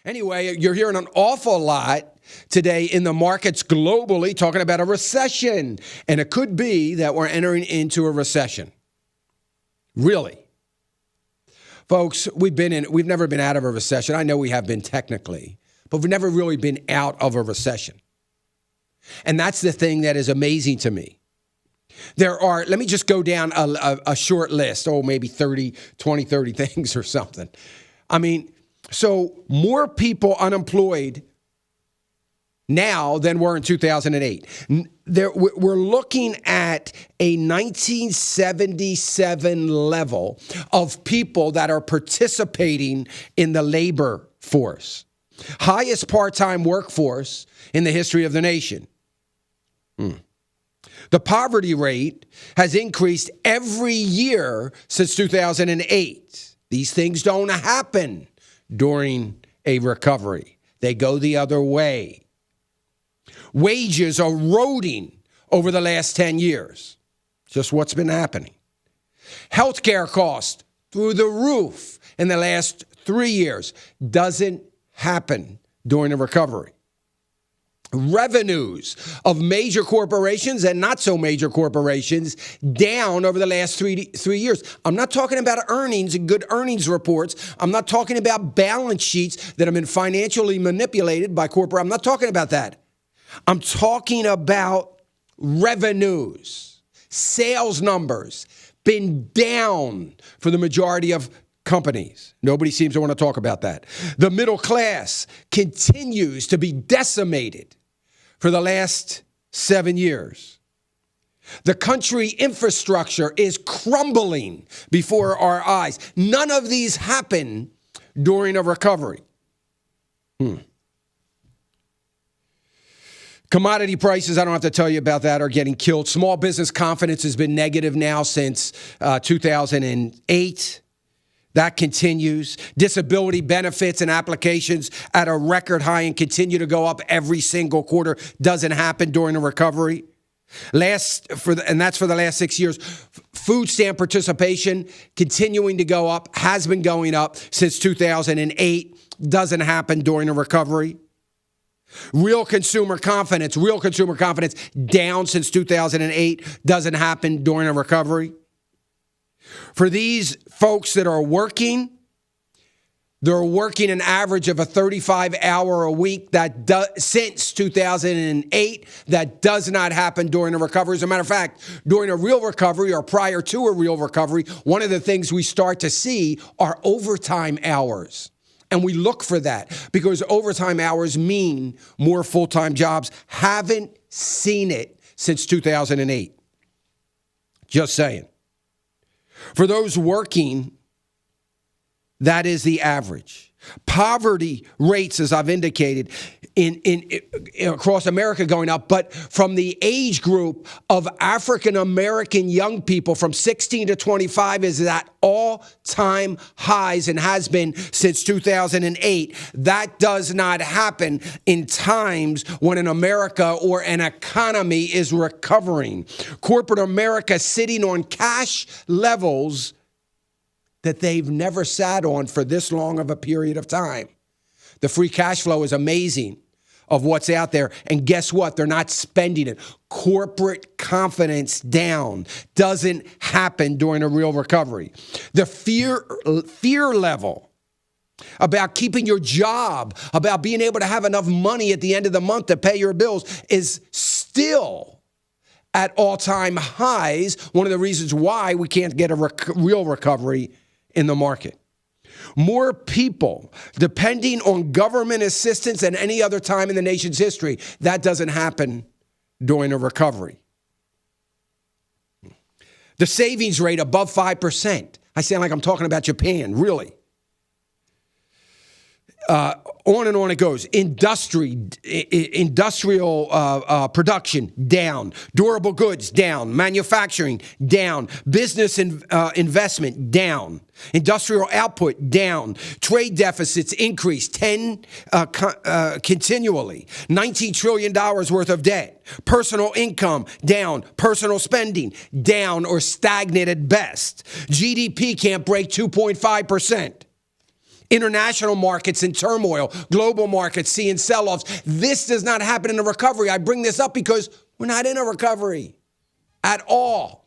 Anyway, you're hearing an awful lot today in the markets globally talking about a recession. And it could be that we're entering into a recession. Really. Folks, we've never been out of a recession. I know we have been technically, but we've never really been out of a recession. And that's the thing that is amazing to me. Let me just go down a short list, maybe 30 things or something. I mean, so more people unemployed now than were in 2008. We're looking at a 1977 level of people that are participating in the labor force. Highest part-time workforce in the history of the nation. The poverty rate has increased every year since 2008. These things don't happen during a recovery. They go the other way. Wages are eroding over the last 10 years. Just what's been happening. Healthcare costs through the roof in the last 3 years. Doesn't happen during a recovery. Revenues of major corporations and not so major corporations down over the last three years. I'm not talking about earnings and good earnings reports. I'm not talking about balance sheets that have been financially manipulated by corporate. I'm not talking about that. I'm talking about revenues, sales numbers, been down for the majority of companies. Nobody seems to want to talk about that. The middle class continues to be decimated for the last 7 years. The country infrastructure is crumbling before our eyes. None of these happen during a recovery. Commodity prices, I don't have to tell you about that, are getting killed. Small business confidence has been negative now since 2008. That continues. Disability benefits and applications at a record high and continue to go up every single quarter. Doesn't happen during a recovery. And that's for the last 6 years. Food stamp participation continuing to go up, has been going up since 2008. Doesn't happen during a recovery. Real consumer confidence down since 2008. Doesn't happen during a recovery. For these folks that are working, they're working an average of a 35-hour a week since 2008. That does not happen during a recovery. As a matter of fact, during a real recovery or prior to a real recovery, one of the things we start to see are overtime hours. And we look for that because overtime hours mean more full-time jobs. Haven't seen it since 2008. Just saying. For those working, that is the average. Poverty rates, as I've indicated, in across America going up, but from the age group of African American young people from 16 to 25 is at all-time highs and has been since 2008. That does not happen in times when an America or an economy is recovering. Corporate America sitting on cash levels that they've never sat on for this long of a period of time. The free cash flow is amazing of what's out there. And guess what? They're not spending it. Corporate confidence down. Doesn't happen during a real recovery. The fear level about keeping your job, about being able to have enough money at the end of the month to pay your bills is still at all-time highs. One of the reasons why we can't get a real recovery in the market. More people depending on government assistance than any other time in the nation's history. That doesn't happen during a recovery. The savings rate above 5%. I sound like I'm talking about Japan, really. On and on it goes. Industrial production down. Durable goods down. Manufacturing down. Business investment down. Industrial output down. Trade deficits increased continually. $19 trillion worth of debt. Personal income down. Personal spending down or stagnant at best. GDP can't break 2.5%. International markets in turmoil, global markets seeing sell-offs. This does not happen in a recovery. I bring this up because we're not in a recovery at all.